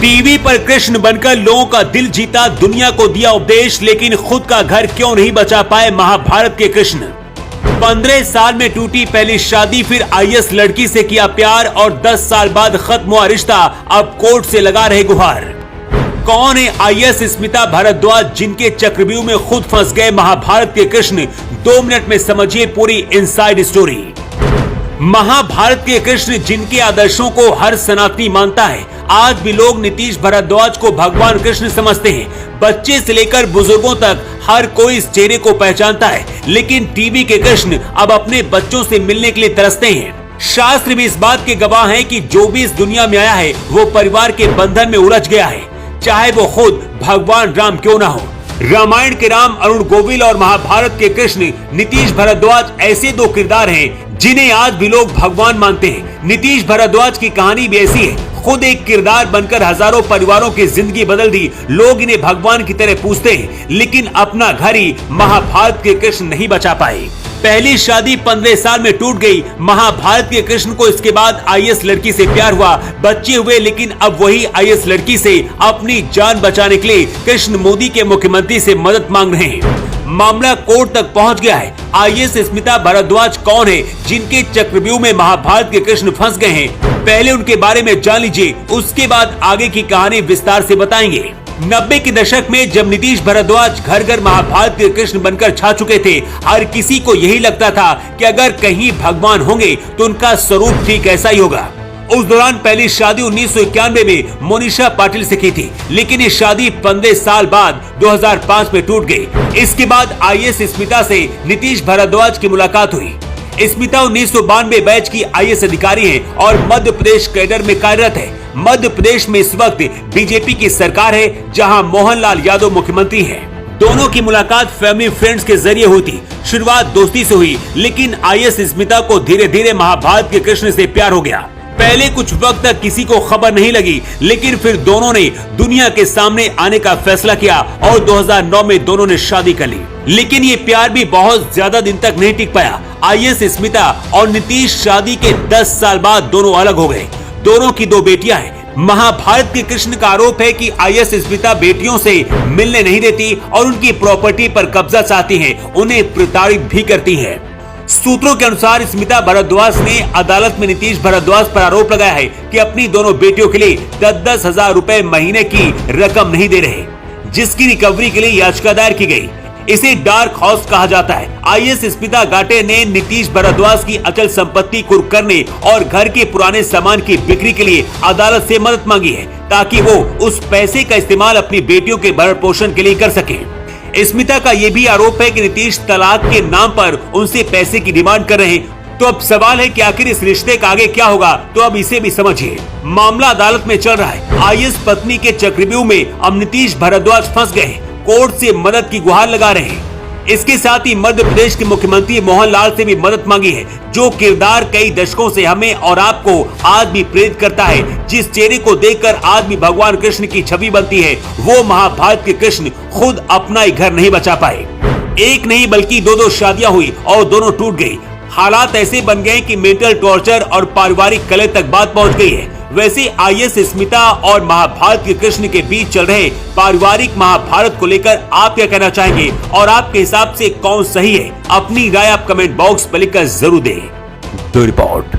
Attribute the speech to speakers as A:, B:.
A: TV पर कृष्ण बनकर लोगों का दिल जीता, दुनिया को दिया उपदेश, लेकिन खुद का घर क्यों नहीं बचा पाए महाभारत के कृष्ण। 15 साल में टूटी पहली शादी, फिर आईएएस लड़की से किया प्यार और 10 साल बाद खत्म हुआ रिश्ता, अब कोर्ट से लगा रहे गुहार। कौन है आईएएस स्मिता भारद्वाज, जिनके चक्रव्यूह में खुद फंस गए महाभारत के कृष्ण? 2 मिनट में समझिए पूरी इनसाइड स्टोरी। महाभारत के कृष्ण, जिनके आदर्शों को हर सनातनी मानता है, आज भी लोग नीतीश भारद्वाज को भगवान कृष्ण समझते हैं। बच्चे से लेकर बुजुर्गों तक हर कोई इस चेहरे को पहचानता है, लेकिन टीवी के कृष्ण अब अपने बच्चों से मिलने के लिए तरसते हैं। शास्त्र भी इस बात के गवाह हैं कि जो भी इस दुनिया में आया है वो परिवार के बंधन में उलझ गया है, चाहे वो खुद भगवान राम क्यों ना हो। रामायण के राम अरुण गोविल और महाभारत के कृष्ण नीतीश भारद्वाज ऐसे 2 किरदार हैं जिन्हें आज भी लोग भगवान मानते हैं। नीतीश भारद्वाज की कहानी भी ऐसी है, खुद एक किरदार बनकर हजारों परिवारों की जिंदगी बदल दी। लोग इन्हें भगवान की तरह पूजते हैं, लेकिन अपना घर ही महाभारत के कृष्ण नहीं बचा पाए। पहली शादी 15 साल में टूट गई। महाभारत के कृष्ण को इसके बाद आईएएस लड़की से प्यार हुआ, बच्चे हुए, लेकिन अब वही आईएएस लड़की से अपनी जान बचाने के लिए कृष्ण मोदी के मुख्यमंत्री से मदद मांग रहे हैं। मामला कोर्ट तक पहुंच गया है। आईएएस स्मिता भारद्वाज कौन है, जिनके चक्रव्यूह में महाभारत के कृष्ण फंस गए हैं? पहले उनके बारे में जान लीजिए, उसके बाद आगे की कहानी विस्तार से बताएंगे। 90 के दशक में जब नीतीश भारद्वाज घर घर महाभारत के कृष्ण बनकर छा चुके थे, हर किसी को यही लगता था कि अगर कहीं भगवान होंगे तो उनका स्वरूप ठीक ऐसा ही होगा। उस दौरान पहली शादी 1991 में मोनिशा पाटिल से की थी, लेकिन ये शादी 15 साल बाद 2005 में टूट गई। इसके बाद आईएएस स्मिता से नीतीश भारद्वाज की मुलाकात हुई। स्मिता 1992 बैच की आईएएस अधिकारी है और मध्य प्रदेश कैडर में कार्यरत है। मध्य प्रदेश में इस वक्त बीजेपी की सरकार है, जहां मोहनलाल यादव मुख्यमंत्री हैं। दोनों की मुलाकात फैमिली फ्रेंड्स के जरिए हुई थी। शुरुआत दोस्ती से हुई, लेकिन आईएएस स्मिता को धीरे धीरे महाभारत के कृष्ण से प्यार हो गया। पहले कुछ वक्त तक किसी को खबर नहीं लगी, लेकिन फिर दोनों ने दुनिया के सामने आने का फैसला किया और 2009 में दोनों ने शादी कर ली। लेकिन ये प्यार भी बहुत ज्यादा दिन तक नहीं टिक पाया। आईएएस स्मिता और नीतीश शादी के 10 साल बाद दोनों अलग हो गए। दोनों की 2 बेटियां हैं। महाभारत के कृष्ण का आरोप है कि आईएएस स्मिता बेटियों से मिलने नहीं देती और उनकी प्रॉपर्टी पर कब्जा चाहती हैं, उन्हें प्रताड़ित भी करती हैं। सूत्रों के अनुसार स्मिता भारद्वाज ने अदालत में नीतीश भारद्वाज पर आरोप लगाया है कि अपनी दोनों बेटियों के लिए 10-10 हजार रुपए महीने की रकम नहीं दे रहे, जिसकी रिकवरी के लिए याचिका दायर की गई। इसे डार्क हाउस कहा जाता है। आईएएस स्मिता गाटे ने नीतीश भारद्वाज की अचल संपत्ति कुर्क करने और घर के पुराने सामान की बिक्री के लिए अदालत से मदद मांगी है, ताकि वो उस पैसे का इस्तेमाल अपनी बेटियों के भरण पोषण के लिए कर सके। स्मिता का ये भी आरोप है कि नीतीश तलाक के नाम पर उनसे पैसे की डिमांड कर रहे हैं। तो अब सवाल है कि आखिर इस रिश्ते का आगे क्या होगा, तो अब इसे भी समझिए। मामला अदालत में चल रहा है। आईएएस पत्नी के चक्रव्यूह में अब नीतीश भारद्वाज फंस गए, कोर्ट से मदद की गुहार लगा रहे हैं। इसके साथ ही मध्य प्रदेश के मुख्यमंत्री मोहनलाल से भी मदद मांगी है, जो किरदार कई दशकों से हमें और आपको आज भी प्रेरित करता है। जिस चेहरे को देखकर आज भी भगवान कृष्ण की छवि बनती है, वो महाभारत के कृष्ण खुद अपना ही घर नहीं बचा पाए। एक नहीं बल्कि 2 शादियां हुई और दोनों टूट गई। हालात ऐसे बन गए कि मेंटल टॉर्चर और पारिवारिक कलह तक बात पहुंच गई है। वैसे आईएएस स्मिता और महाभारत के कृष्ण के बीच चल रहे पारिवारिक महाभारत को लेकर आप क्या कहना चाहेंगे और आपके हिसाब से कौन सही है? अपनी राय आप कमेंट बॉक्स पर लिखकर जरूर दें।
B: The report.